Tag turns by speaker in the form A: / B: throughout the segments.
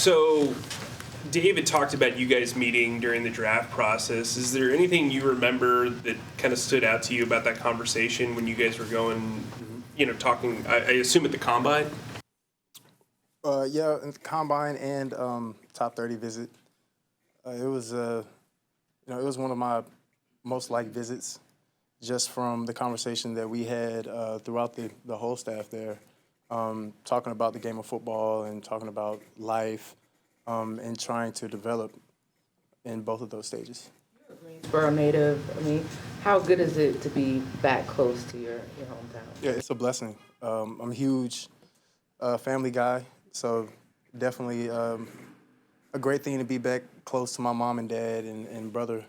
A: So David talked about you guys meeting during the draft process. Is there anything you remember that kind of stood out to you about that conversation when you guys were going, talking, I assume at the Combine?
B: Yeah, in the Combine and top 30 visit. It was, it was one of my most liked visits, just from the conversation that we had throughout the whole staff there, talking about the game of football and talking about life, and trying to develop in both of those stages.
C: You're a Greensboro native. I mean, how good is it to be back close to your hometown?
B: Yeah, it's a blessing. I'm a huge family guy, so definitely a great thing to be back close to my mom and dad and brother,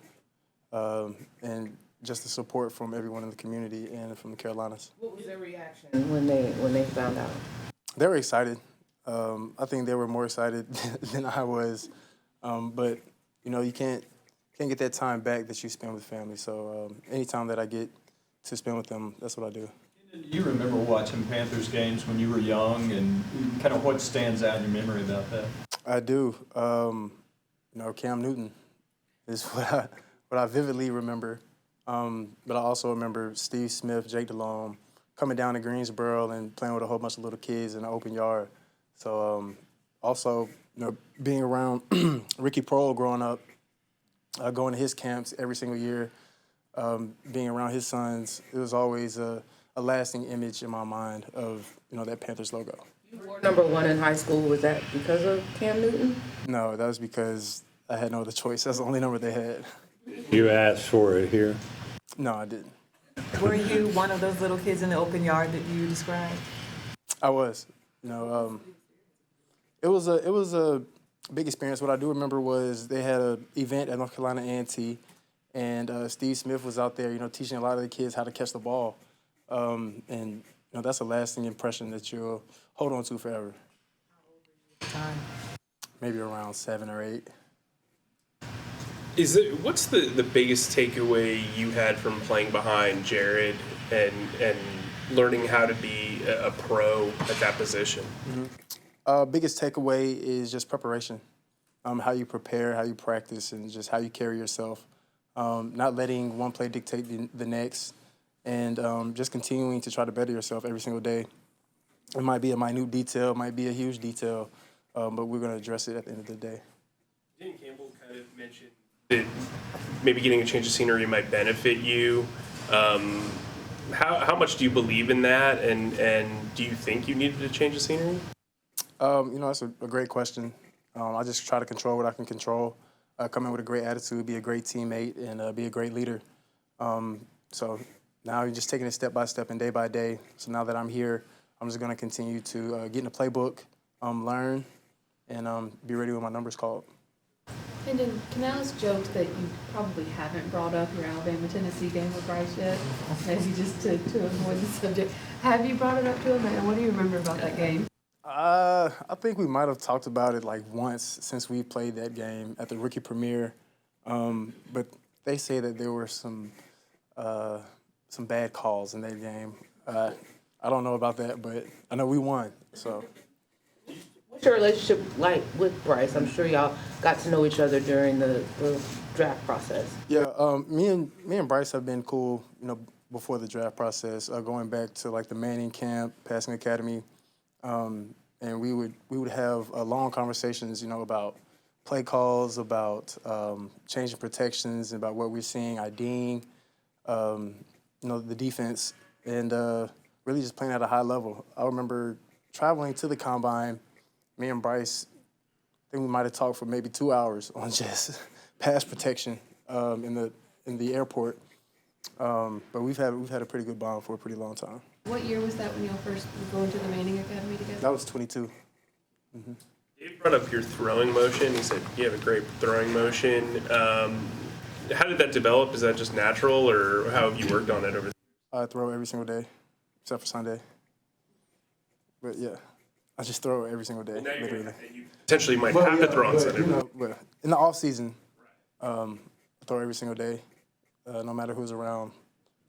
B: and just the support from everyone in the community and from the Carolinas.
C: What was their reaction when they found out?
B: They were excited. I think they were more excited than I was, but you can't get that time back that you spend with family. So anytime that I get to spend with them, that's what I do.
D: Do you remember watching Panthers games when you were young, and kind of what stands out in your memory about that?
B: I do. Cam Newton is what I vividly remember. But I also remember Steve Smith, Jake Delhomme, coming down to Greensboro and playing with a whole bunch of little kids in the open yard. So also, being around Ricky Prohl growing up, going to his camps every single year, being around his sons, it was always a lasting image in my mind of, that Panthers logo.
C: You wore number 1 in high school. Was that because of Cam Newton?
B: No, that was because I had no other choice. That's the only number they had.
E: You asked for it here?
B: No, I didn't.
F: Were you one of those little kids in the open yard that you described?
B: I was. It was a big experience. What I do remember was they had an event at North Carolina A&T, and Steve Smith was out there, teaching a lot of the kids how to catch the ball. And that's a lasting impression that you'll hold on to forever.
F: Time.
B: Maybe around 7 or 8.
A: What's the biggest takeaway you had from playing behind Jared and learning how to be a pro at that position?
B: Mm-hmm. Biggest takeaway is just preparation. How you prepare, how you practice, and just how you carry yourself. Not letting one play dictate the next, and just continuing to try to better yourself every single day. It might be a minute detail, it might be a huge detail, but we're going to address it at the end of the day.
A: Didn't Campbell kind of mention that maybe getting a change of scenery might benefit you? How much do you believe in that, and do you think you needed a change of scenery?
B: That's a great question. I just try to control what I can control, come in with a great attitude, be a great teammate, and be a great leader. So now you're just taking it step by step and day by day. So now that I'm here, I'm just going to continue to get in the playbook, learn, and be ready when my number's called.
G: Hendon, Canales joked that you probably haven't brought up your Alabama-Tennessee game with Bryce yet, maybe just to avoid the subject. Have you brought it up to him, and what do you remember about that game?
B: I think we might have talked about it like once since we played that game at the rookie premiere, but they say that there were some bad calls in that game. I don't know about that, but I know we won. So,
C: What's your relationship like with Bryce? I'm sure y'all got to know each other during the draft process.
B: Yeah, me and Bryce have been cool, before the draft process, going back to like the Manning camp, passing academy. And we would have long conversations, about play calls, about changing protections, about what we're seeing, IDing, the defense, and really just playing at a high level. I remember traveling to the Combine, me and Bryce, I think we might have talked for maybe 2 hours on just pass protection in the airport. But we've had a pretty good bond for a pretty long time.
G: What year was that when y'all first were going to the Manning Academy together?
B: That was 22. Mm-hmm.
A: Dave brought up your throwing motion. He said you have a great throwing motion. How did that develop? Is that just natural, or how have you worked on it over the
B: I throw every single day, except for Sunday. But yeah, I just throw every single day, literally.
A: You potentially might have to throw on Sunday.
B: But in the off season, I throw every single day, no matter who's around,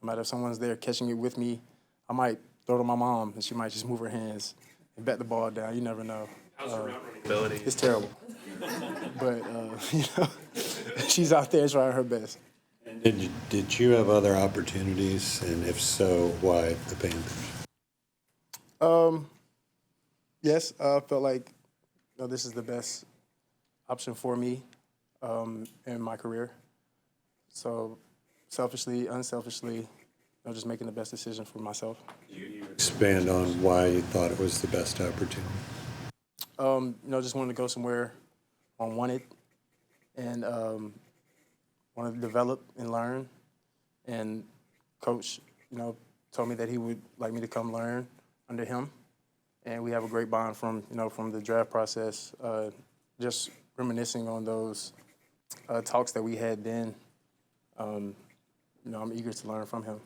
B: no matter if someone's there catching it with me. I might throw to my mom, and she might just move her hands and bat the ball down. You never know.
A: How's her route running ability?
B: It's terrible. But, she's out there trying her best.
E: Did you have other opportunities, and if so, why the Panthers?
B: Yes, I felt like this is the best option for me in my career. So selfishly, unselfishly, just making the best decision for myself.
E: Expand on why you thought it was the best opportunity.
B: Just wanted to go somewhere I wanted and wanted to develop and learn. And Coach, told me that he would like me to come learn under him. And we have a great bond from the draft process. Just reminiscing on those talks that we had then. I'm eager to learn from him.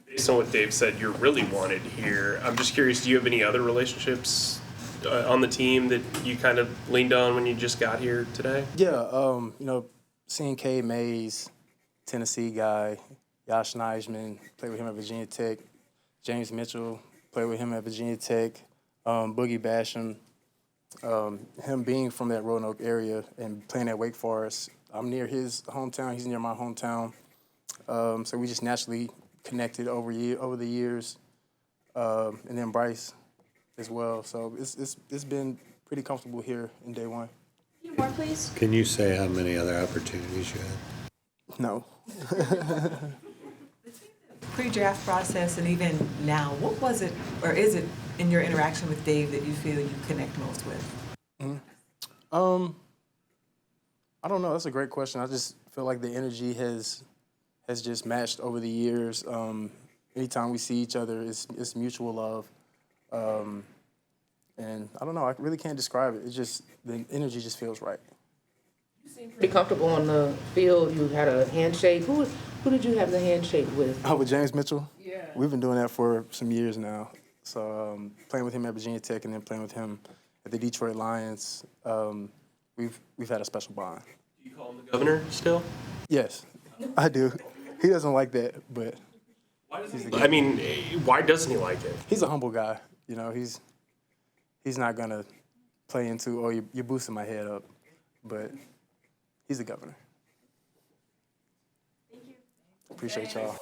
A: Based on what Dave said, you're really wanted here. I'm just curious, do you have any other relationships on the team that you kind of leaned on when you just got here today?
B: Yeah, seeing K. Mays, Tennessee guy, Yash Neisman, played with him at Virginia Tech, James Mitchell, played with him at Virginia Tech, Boogie Basham, him being from that Roanoke area and playing at Wake Forest. I'm near his hometown, he's near my hometown. So we just naturally connected over the years. And then Bryce as well. So it's been pretty comfortable here in day one.
G: More, please.
E: Can you say how many other opportunities you had?
B: No.
F: Pre-draft process and even now, what was it, or is it, in your interaction with Dave that you feel you connect most with?
B: I don't know. That's a great question. I just feel like the energy has just matched over the years. Anytime we see each other, it's mutual love. And I don't know. I really can't describe it. It's just the energy just feels right.
C: You seem pretty comfortable on the field. You had a handshake. Who did you have the handshake with?
B: Oh, with James Mitchell?
C: Yeah.
B: We've been doing that for some years now. So playing with him at Virginia Tech and then playing with him at the Detroit Lions, we've had a special bond.
A: Do you call him the governor still?
B: Yes, I do. He doesn't like that, but
A: Why doesn't he like it?
B: he's a humble guy. He's not gonna play into, you're boosting my head up, but he's the governor. Thank you. Appreciate y'all.